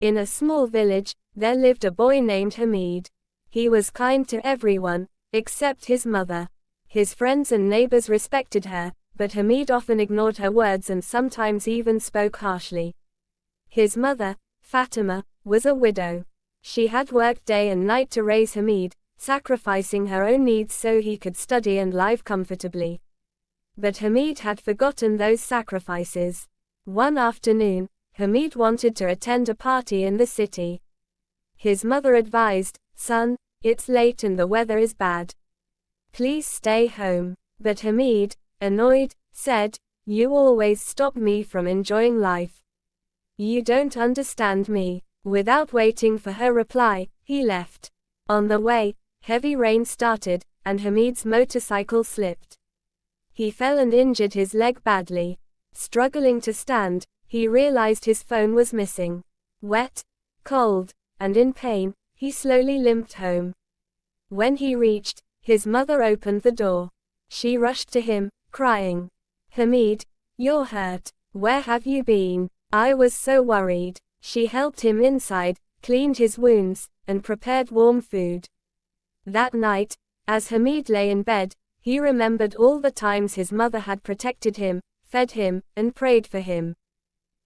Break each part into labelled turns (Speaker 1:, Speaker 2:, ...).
Speaker 1: In a small village, there lived a boy named Hamid. He was kind to everyone, except his mother. His friends and neighbors respected her, but Hamid often ignored her words and sometimes even spoke harshly. His mother, Fatima, was a widow. She had worked day and night to raise Hamid, sacrificing her own needs so he could study and live comfortably. But Hamid had forgotten those sacrifices. One afternoon, Hamid wanted to attend a party in the city. His mother advised, "Son, it's late and the weather is bad. Please stay home." But Hamid, annoyed, said, "You always stop me from enjoying life. You don't understand me." Without waiting for her reply, he left. On the way, heavy rain started, and Hamid's motorcycle slipped. He fell and injured his leg badly. Struggling to stand, he realized his phone was missing. Wet, cold, and in pain, he slowly limped home. When he reached, his mother opened the door. She rushed to him, crying, "Hamid, you're hurt. Where have you been? I was so worried." She helped him inside, cleaned his wounds, and prepared warm food. That night, as Hamid lay in bed, he remembered all the times his mother had protected him, fed him, and prayed for him.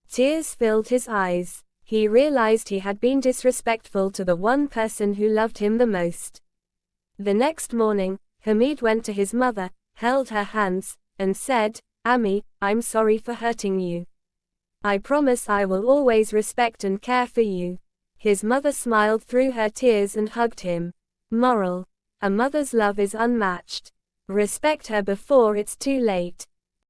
Speaker 1: Tears filled his eyes. He realized he had been disrespectful to the one person who loved him the most. The next morning, Hamid went to his mother, held her hands, and said, "Ami, I'm sorry for hurting you. I promise I will always respect and care for you." His mother smiled through her tears and hugged him. Moral: a mother's love is unmatched. Respect her before it's too late.